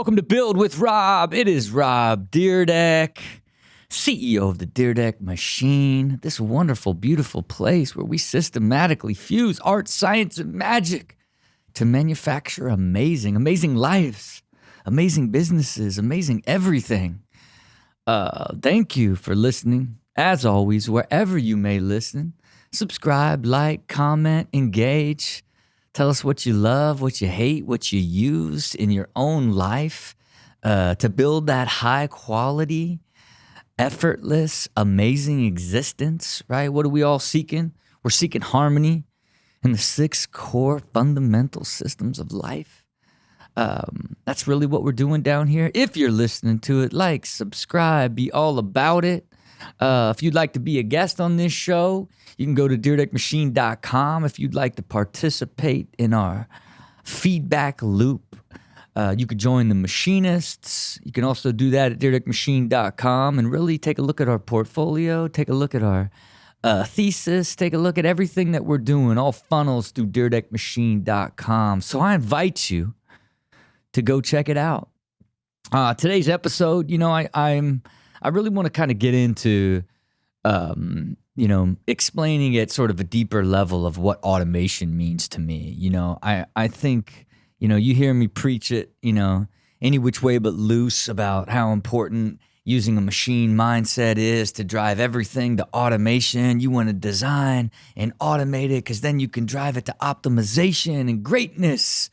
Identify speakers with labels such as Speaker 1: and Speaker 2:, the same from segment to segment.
Speaker 1: Welcome to Build with Rob. It is Rob Dyrdek, CEO of the Dyrdek Machine, this wonderful, beautiful place where we systematically fuse art, science, and magic to manufacture amazing lives, amazing businesses, amazing everything. Thank you for listening. As always, wherever you may listen, subscribe, like, comment, engage. Tell us what you love, what you hate, what you used in your own life to build that high quality, effortless, amazing existence, right? What are we all seeking? We're seeking harmony in the 6 core fundamental systems of life. That's really what we're doing down here. If you're listening to it, like, subscribe, be all about it. If you'd like to be a guest on this show, you can go to DyrdekMachine.com. If you'd like to participate in our feedback loop, you could join the machinists. You can also do that at DyrdekMachine.com and really take a look at our portfolio, take a look at our thesis, take a look at everything that we're doing, all funnels through DyrdekMachine.com. So I invite you to go check it out. Today's episode, I really want to kind of get into, explaining at sort of a deeper level of what automation means to me. I think, you hear me preach it, any which way but loose about how important using a machine mindset is to drive everything to automation. You want to design and automate it because then you can drive it to optimization, and greatness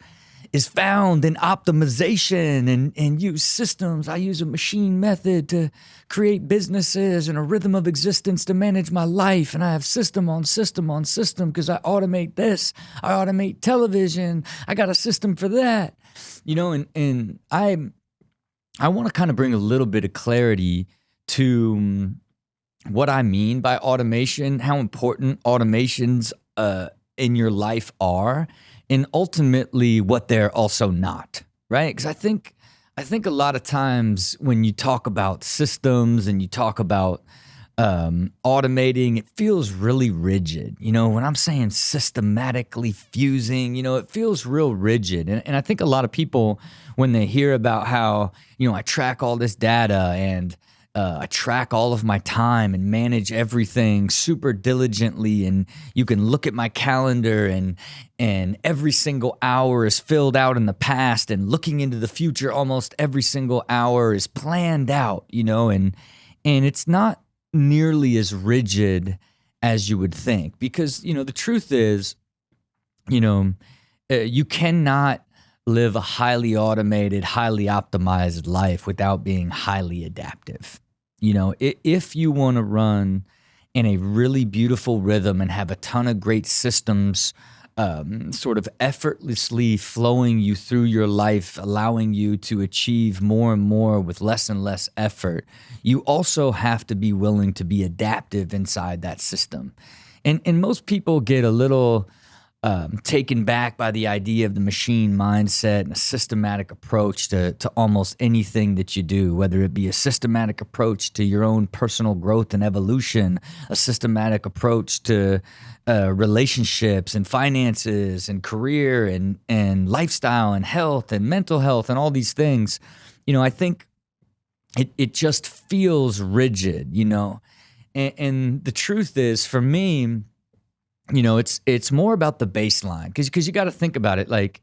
Speaker 1: is found in optimization and use systems. I use a machine method to create businesses and a rhythm of existence to manage my life. And I have system on system on system because I automate this. I automate television. I got a system for that. And I want to kind of bring a little bit of clarity to what I mean by automation, how important automations in your life are, and ultimately what they're also not, right? Because I think a lot of times when you talk about systems and you talk about automating, it feels really rigid. When I'm saying systematically fusing, it feels real rigid. And I think a lot of people, when they hear about how, I track all this data and I track all of my time and manage everything super diligently, and you can look at my calendar and every single hour is filled out in the past, and looking into the future, almost every single hour is planned out, and it's not nearly as rigid as you would think, because, the truth is, you cannot live a highly automated, highly optimized life without being highly adaptive. If you want to run in a really beautiful rhythm and have a ton of great systems sort of effortlessly flowing you through your life, allowing you to achieve more and more with less and less effort, you also have to be willing to be adaptive inside that system. And most people get a little taken back by the idea of the machine mindset and a systematic approach to almost anything that you do, whether it be a systematic approach to your own personal growth and evolution, a systematic approach to relationships and finances and career and lifestyle and health and mental health and all these things. I think it just feels rigid, and the truth is, for me, it's more about the baseline, because you got to think about it. Like,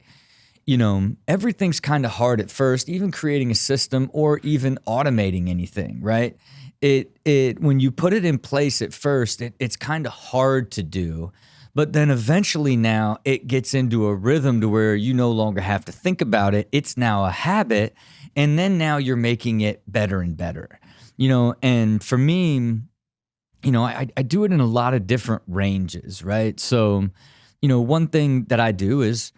Speaker 1: everything's kind of hard at first, even creating a system or even automating anything, right? When you put it in place at first, it's kind of hard to do, but then eventually now it gets into a rhythm to where you no longer have to think about it. It's now a habit, and then now you're making it better and better, and for me, I do it in a lot of different ranges, right? So, one thing that I do is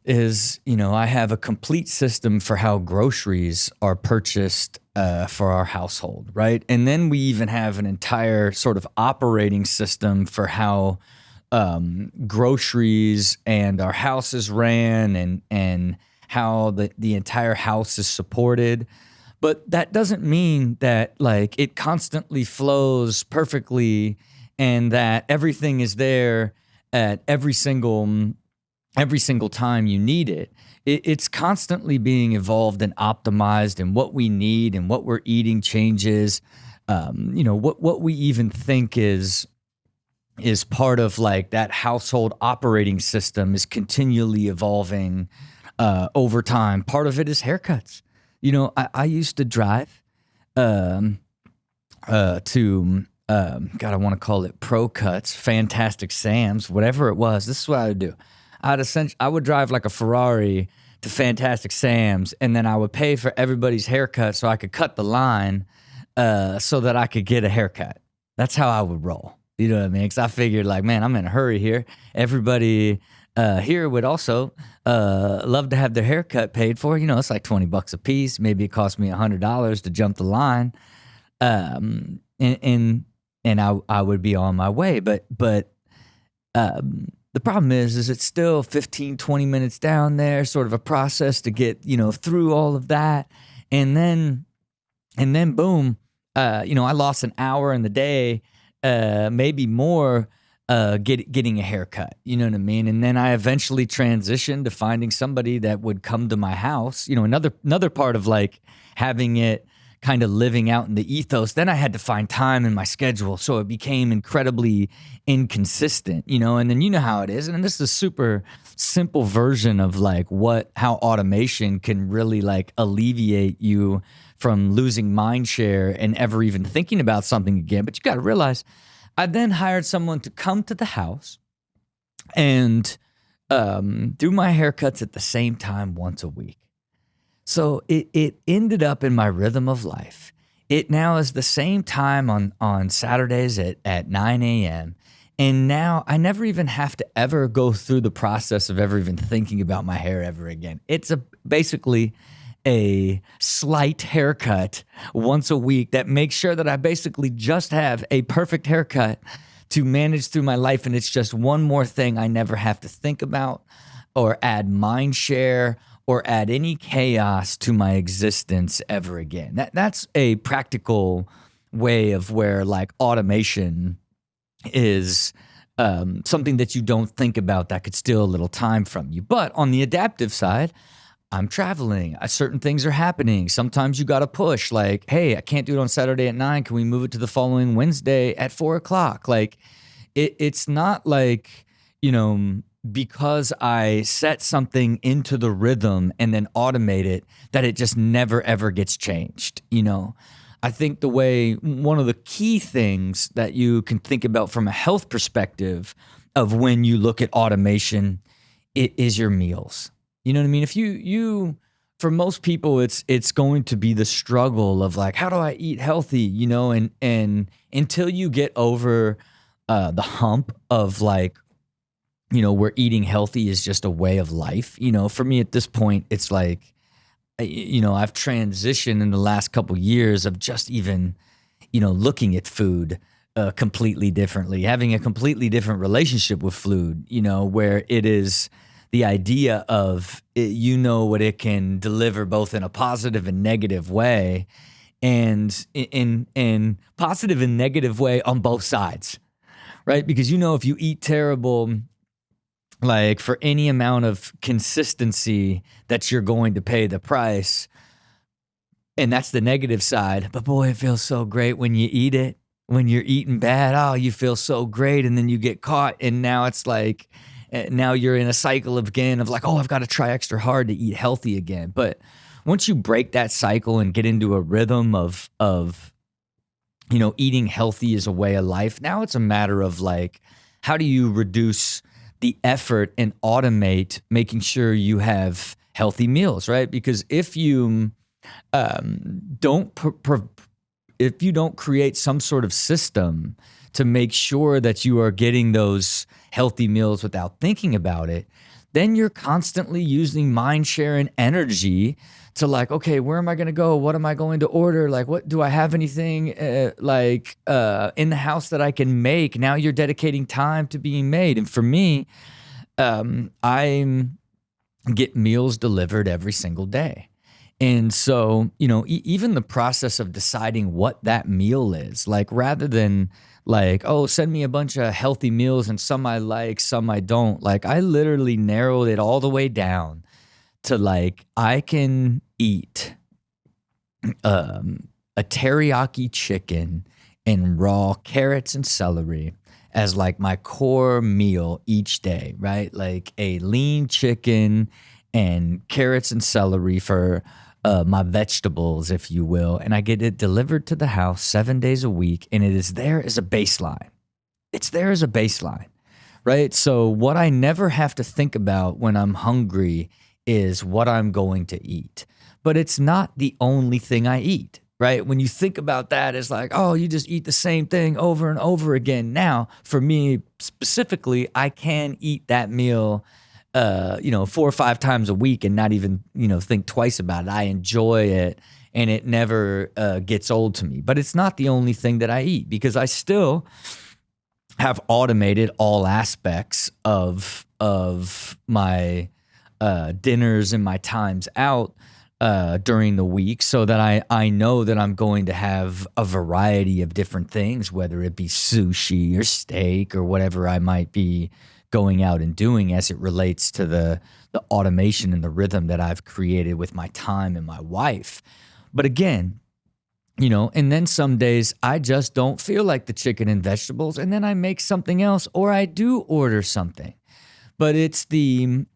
Speaker 1: I have a complete system for how groceries are purchased for our household, right? And then we even have an entire sort of operating system for how groceries and our house is ran and how the entire house is supported. But that doesn't mean that it constantly flows perfectly and that everything is there at every single every single time you need it. It's constantly being evolved and optimized, and what we need and what we're eating changes. What we even think is part of like that household operating system is continually evolving over time. Part of it is haircuts. I used to drive um, to God, I want to call it Pro Cuts, Fantastic Sam's, whatever it was. This is what I would do. I would drive like a Ferrari to Fantastic Sam's, and then I would pay for everybody's haircut so I could cut the line so that I could get a haircut. That's how I would roll. You know what I mean? Because I figured, like, man, I'm in a hurry here. Everybody here would also love to have their haircut paid for. It's like $20 a piece. Maybe it cost me $100 to jump the line, and I would be on my way. But the problem is it's still 15, 20 minutes down there, sort of a process to get, through all of that. And then boom, I lost an hour in the day, maybe more, getting a haircut. You know what I mean? And then I eventually transitioned to finding somebody that would come to my house. Another part of like having it kind of living out in the ethos, then I had to find time in my schedule. So it became incredibly inconsistent, and then you know how it is. And this is a super simple version of like how automation can really like alleviate you from losing mind share and ever even thinking about something again. But you got to realize, I then hired someone to come to the house and do my haircuts at the same time once a week. So it ended up in my rhythm of life. It now is the same time on Saturdays at 9 a.m. And now I never even have to ever go through the process of ever even thinking about my hair ever again. It's basically a slight haircut once a week that makes sure that I basically just have a perfect haircut to manage through my life. And it's just one more thing I never have to think about or add mind share or add any chaos to my existence ever again. That's a practical way of where like automation is something that you don't think about that could steal a little time from you. But on the adaptive side, I'm traveling. Certain things are happening. Sometimes you got to push like, hey, I can't do it on Saturday at 9. Can we move it to the following Wednesday at 4 o'clock? Like it's not like, because I set something into the rhythm and then automate it, that it just never, ever gets changed. I think one of the key things that you can think about from a health perspective of when you look at automation, it is your meals. You know what I mean? If you for most people, it's going to be the struggle of like, how do I eat healthy? And until you get over the hump of like, where eating healthy is just a way of life. For me at this point, it's like, I've transitioned in the last couple years of just even, looking at food completely differently, having a completely different relationship with food, where it is the idea of, what it can deliver both in a positive and negative way, and in positive and negative way on both sides, right? Because, if you eat terrible, like for any amount of consistency that you're going to pay the price, and that's the negative side. But boy, it feels so great when you eat it. When you're eating bad, oh, you feel so great, and then you get caught, and now it's like, now you're in a cycle again of like, oh, I've got to try extra hard to eat healthy again. But once you break that cycle and get into a rhythm of eating healthy is a way of life, now it's a matter of like, how do you reduce the effort and automate making sure you have healthy meals, right? Because if you don't create some sort of system to make sure that you are getting those healthy meals without thinking about it, then you're constantly using mind share and energy to like, okay, where am I going to go? What am I going to order? Like, what do I have anything in the house that I can make? Now you're dedicating time to being made. And for me, I get meals delivered every single day. And so, even the process of deciding what that meal is, like rather than like, oh, send me a bunch of healthy meals and some I like, some I don't, like I literally narrowed it all the way down to like, I can eat a teriyaki chicken and raw carrots and celery as like my core meal each day, right? Like a lean chicken and carrots and celery for my vegetables, if you will. And I get it delivered to the house 7 days a week, and it is there as a baseline. It's there as a baseline, right? So what I never have to think about when I'm hungry is what I'm going to eat. But it's not the only thing I eat, right? When you think about that, it's like, oh, you just eat the same thing over and over again. Now, for me specifically, I can eat that meal 4 or 5 times a week and not even, think twice about it. I enjoy it and it never gets old to me. But it's not the only thing that I eat, because I still have automated all aspects of my dinners and my times out during the week, so that I know that I'm going to have a variety of different things, whether it be sushi or steak or whatever I might be going out and doing, as it relates to the automation and the rhythm that I've created with my time and my wife. But again, and then some days I just don't feel like the chicken and vegetables, and then I make something else, or I do order something. But it's the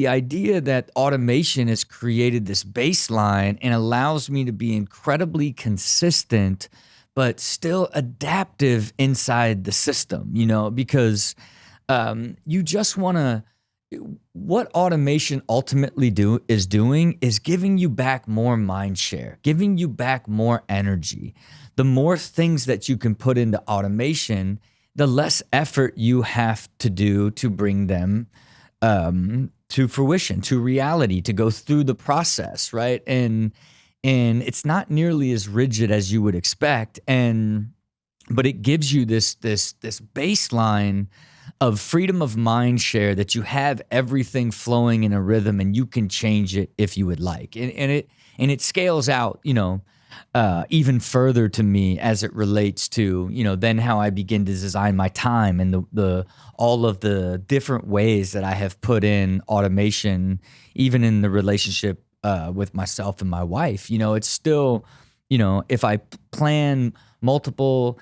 Speaker 1: idea that automation has created this baseline and allows me to be incredibly consistent, but still adaptive inside the system, because you just want to. What automation ultimately is doing is giving you back more mind share, giving you back more energy. The more things that you can put into automation, the less effort you have to do to bring them to fruition, to reality, to go through the process, right? And it's not nearly as rigid as you would expect, but it gives you this baseline of freedom of mind share, that you have everything flowing in a rhythm and you can change it if you would like. And it scales out, even further to me as it relates to, then how I begin to design my time and the all of the different ways that I have put in automation, even in the relationship with myself and my wife. It's still, if I plan multiple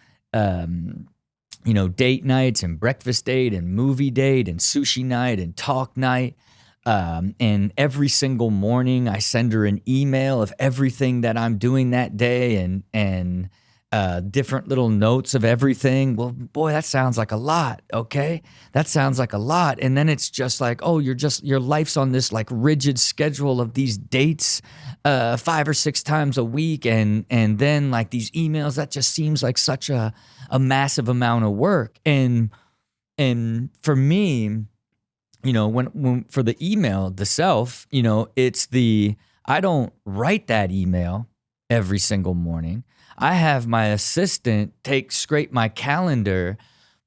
Speaker 1: date nights and breakfast date and movie date and sushi night and talk night. And every single morning I send her an email of everything that I'm doing that day and different little notes of everything. Well, boy, that sounds like a lot. Okay. That sounds like a lot. And then it's just like, oh, your life's on this like rigid schedule of these dates 5 or 6 times a week. And then like these emails, that just seems like such a massive amount of work. And for me, when for the email, the self, it's I don't write that email every single morning. I have my assistant scrape my calendar,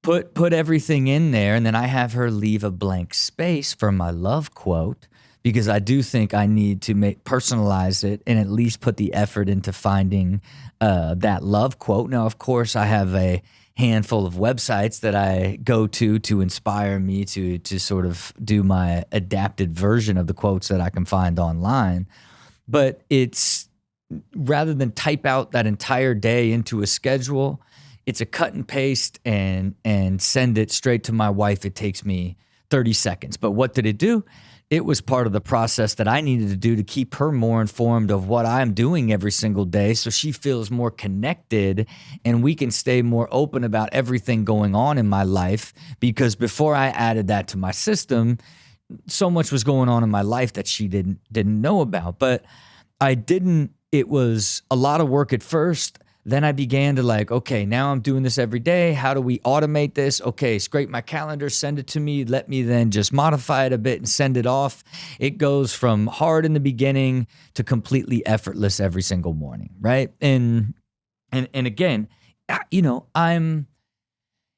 Speaker 1: put everything in there, and then I have her leave a blank space for my love quote, because I do think I need to personalize it and at least put the effort into finding that love quote. Now, of course, I have a handful of websites that I go to inspire me to sort of do my adapted version of the quotes that I can find online. But it's, rather than type out that entire day into a schedule, it's a cut and paste and send it straight to my wife. It takes me 30 seconds. But what did it do? It was part of the process that I needed to do to keep her more informed of what I'm doing every single day, so she feels more connected and we can stay more open about everything going on in my life. Because before I added that to my system, so much was going on in my life that she didn't know about. But it was a lot of work at first. Then I began to like, okay, now I'm doing this every day. How do we automate this? Okay, scrape my calendar, send it to me. Let me then just modify it a bit and send it off. It goes from hard in the beginning to completely effortless every single morning, right? And again,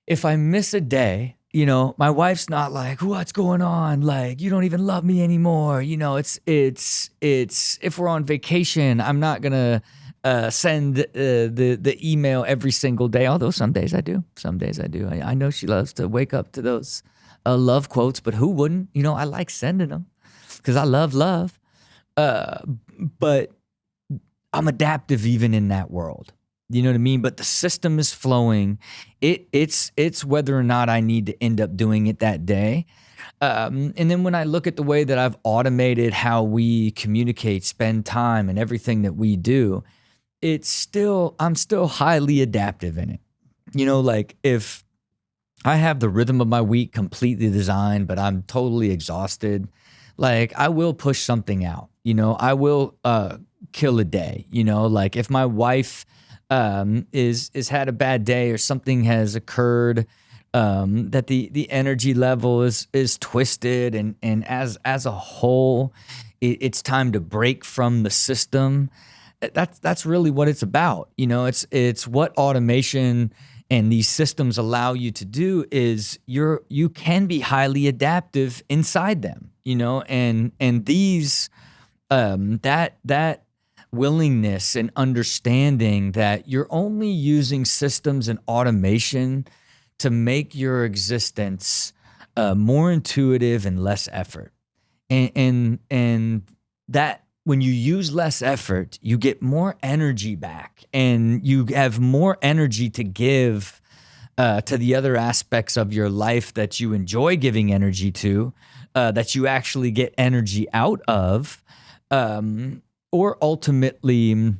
Speaker 1: if I miss a day, my wife's not like, what's going on? Like, you don't even love me anymore. It's if we're on vacation, I'm not gonna send the email every single day. Although some days I do. I know she loves to wake up to those love quotes, but who wouldn't? I like sending them because I love love. But I'm adaptive even in that world. You know what I mean? But the system is flowing. It's whether or not I need to end up doing it that day. And then when I look at the way that I've automated how we communicate, spend time, and everything that we do, I'm still highly adaptive in it. Like if I have the rhythm of my week completely designed, but I'm totally exhausted, like I will push something out. I will kill a day. Like if my wife is had a bad day or something has occurred, that the energy level is twisted, and as a whole, it's time to break from the system. That's really what it's about. It's what automation and these systems allow you to do is you can be highly adaptive inside them. And these that willingness and understanding that you're only using systems and automation to make your existence more intuitive and less effort. And that when you use less effort, you get more energy back and you have more energy to give to the other aspects of your life that you enjoy giving energy to, that you actually get energy out of. Or ultimately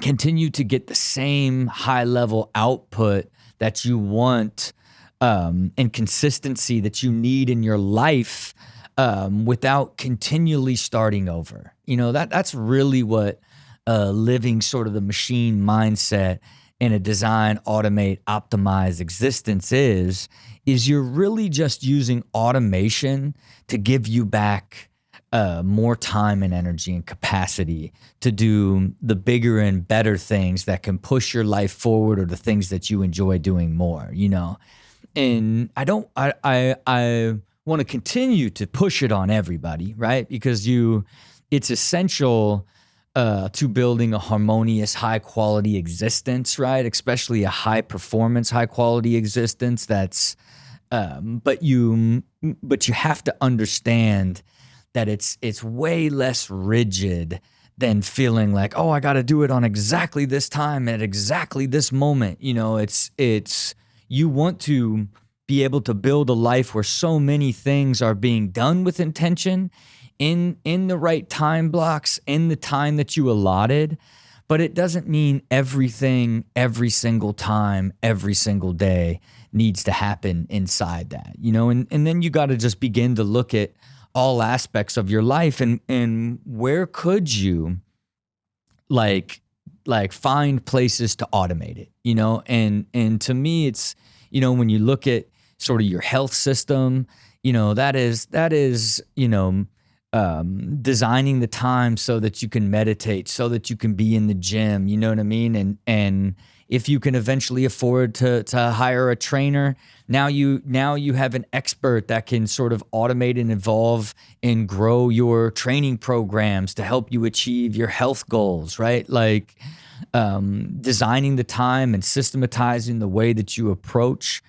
Speaker 1: continue to get the same high level output that you want and consistency that you need in your life without continually starting over. That's really what living sort of the machine mindset in a design, automate, optimize existence is you're really just using automation to give you back more time and energy and capacity to do the bigger and better things that can push your life forward, or the things that you enjoy doing more, And I want to continue to push it on everybody, right? Because it's essential to building a harmonious, high quality existence, right? Especially a high performance, high quality existence. That's, but you have to understand that it's way less rigid than feeling like, oh, I got to do it on exactly this time at exactly this moment. It's you want to be able to build a life where so many things are being done with intention in the right time blocks, in the time that you allotted. But it doesn't mean everything, every single time, every single day needs to happen inside that, and then you got to just begin to look at all aspects of your life and where could you like find places to automate it, and to me it's, when you look at sort of your health system, that is designing the time so that you can meditate, so that you can be in the gym, you know what I mean? And if you can eventually afford to hire a trainer, now you have an expert that can sort of automate and evolve and grow your training programs to help you achieve your health goals, right? Like designing the time and systematizing the way that you approach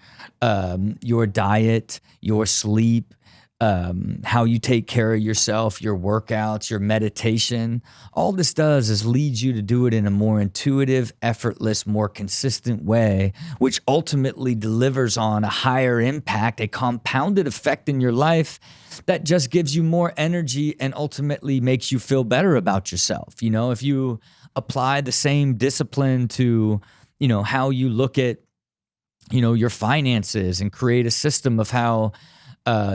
Speaker 1: your diet, your sleep, how you take care of yourself, your workouts, your meditation. All this does is lead you to do it in a more intuitive, effortless, more consistent way, which ultimately delivers on a higher impact, a compounded effect in your life that just gives you more energy and ultimately makes you feel better about yourself. If you apply the same discipline to, how you look at, your finances and create a system of how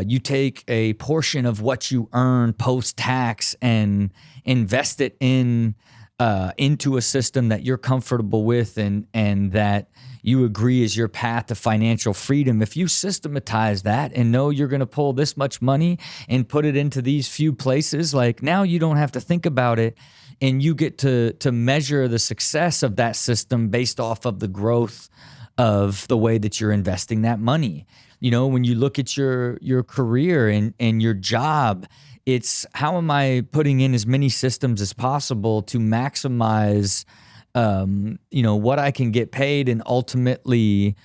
Speaker 1: you take a portion of what you earn post-tax and invest it into a system that you're comfortable with and that you agree is your path to financial freedom. If you systematize that and know you're going to pull this much money and put it into these few places, like now you don't have to think about it, and you get to measure the success of that system based off of the growth of the way that you're investing that money. You know, when you look at your career and your job, it's how am I putting in as many systems as possible to maximize, you know, what I can get paid and ultimately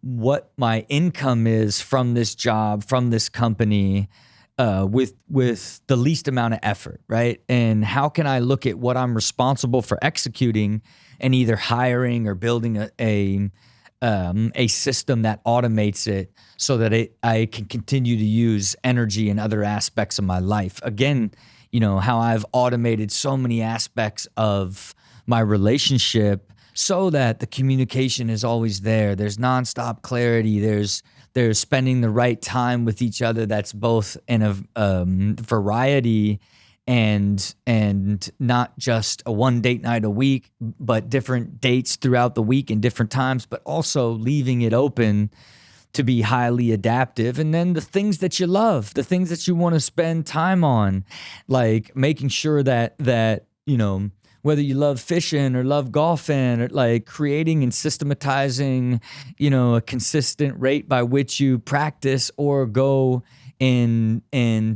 Speaker 1: what my income is from this job, from this company, with the least amount of effort, right? And how can I look at what I'm responsible for executing and either hiring or building a system that automates it so that I can continue to use energy in other aspects of my life. Again, you know, how I've automated so many aspects of my relationship so that the communication is always there. There's nonstop clarity. There's spending the right time with each other that's both in a variety and not just a one date night a week, but different dates throughout the week and different times, but also leaving it open to be highly adaptive. And then the things that you love, the things that you want to spend time on, like making sure that, you know, whether you love fishing or love golfing, or like creating and systematizing, you know, a consistent rate by which you practice or go and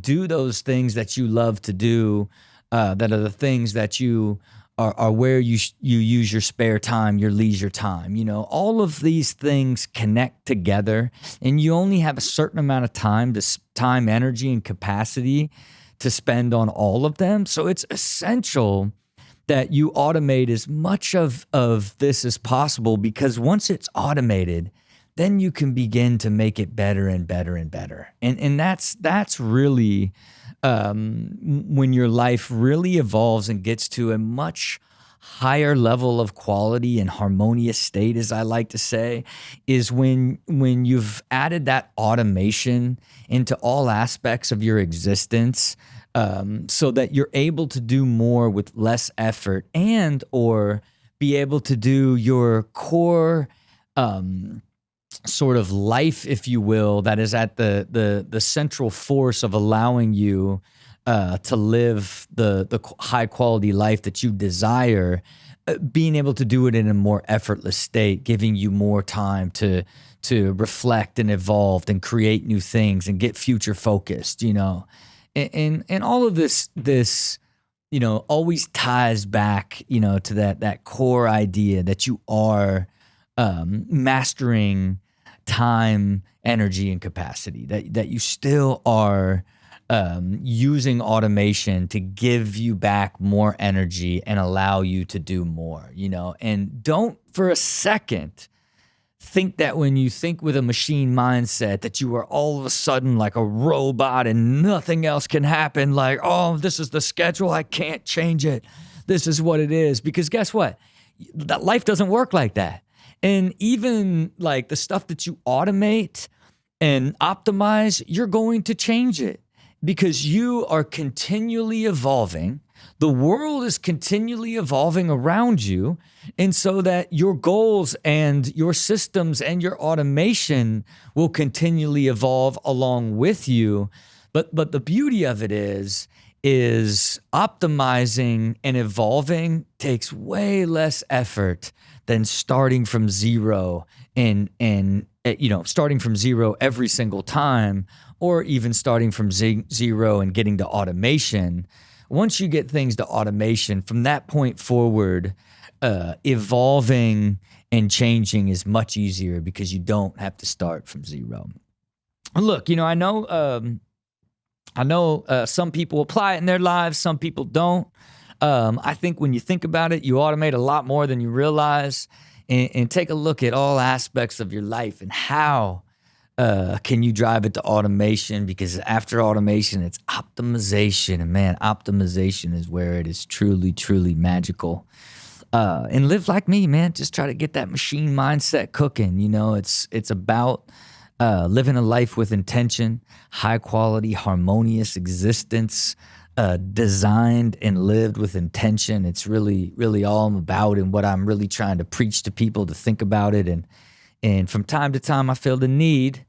Speaker 1: do those things that you love to do, that are the things that you are where you use your spare time, your leisure time. You know, all of these things connect together, and you only have a certain amount of time, energy, and capacity to spend on all of them. So it's essential that you automate as much of this as possible, because once it's automated, then you can begin to make it better and better and better. And that's really when your life really evolves and gets to a much higher level of quality and harmonious state, as I like to say, is when you've added that automation into all aspects of your existence, so that you're able to do more with less effort, and or be able to do your core sort of life, if you will, that is at the central force of allowing you to live the high quality life that you desire, being able to do it in a more effortless state, giving you more time to reflect and evolve and create new things and get future focused, you know. And all of this, you know, always ties back, you know, to that core idea that you are mastering time, energy, and capacity, that you still are using automation to give you back more energy and allow you to do more, you know. And don't for a second think that when you think with a machine mindset that you are all of a sudden like a robot and nothing else can happen. Like, oh, this is the schedule, I can't change it, this is what it is. Because guess what? That life doesn't work like that. And even like the stuff that you automate and optimize, you're going to change it because you are continually evolving. The world is continually evolving around you. And so that your goals and your systems and your automation will continually evolve along with you. But the beauty of it is optimizing and evolving takes way less effort than starting from zero and you know, starting from zero every single time, or even starting from zero and getting to automation. Once you get things to automation, from that point forward, evolving and changing is much easier because you don't have to start from zero. Look, you know, I know some people apply it in their lives, some people don't. I think when you think about it, you automate a lot more than you realize. And take a look at all aspects of your life and how can you drive it to automation, because after automation, it's optimization. And man, optimization is where it is truly, truly magical. And live like me, man. Just try to get that machine mindset cooking. You know, it's about living a life with intention, high quality, harmonious existence, designed and lived with intention. It's really, really all I'm about, and what I'm really trying to preach to people to think about it. And from time to time, I feel the need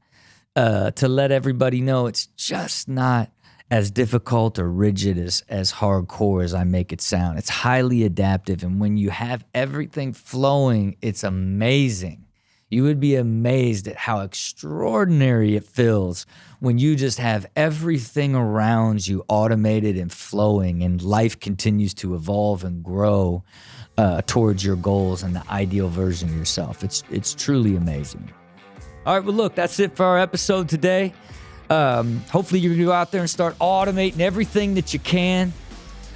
Speaker 1: to let everybody know it's just not as difficult or rigid as hardcore as I make it sound. It's highly adaptive, and when you have everything flowing, it's amazing. You would be amazed at how extraordinary it feels when you just have everything around you automated and flowing, and life continues to evolve and grow towards your goals and the ideal version of yourself. It's truly amazing. All right, well, look, that's it for our episode today. Hopefully you can go out there and start automating everything that you can,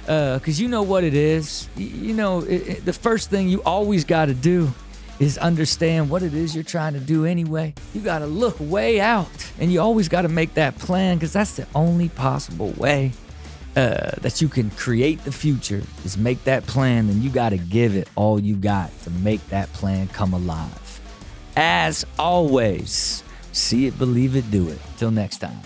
Speaker 1: because you know what it is. The first thing you always got to do is understand what it is you're trying to do anyway. You got to look way out, and you always got to make that plan, because that's the only possible way that you can create the future, is make that plan, and you got to give it all you got to make that plan come alive. As always, see it, believe it, do it. Till next time.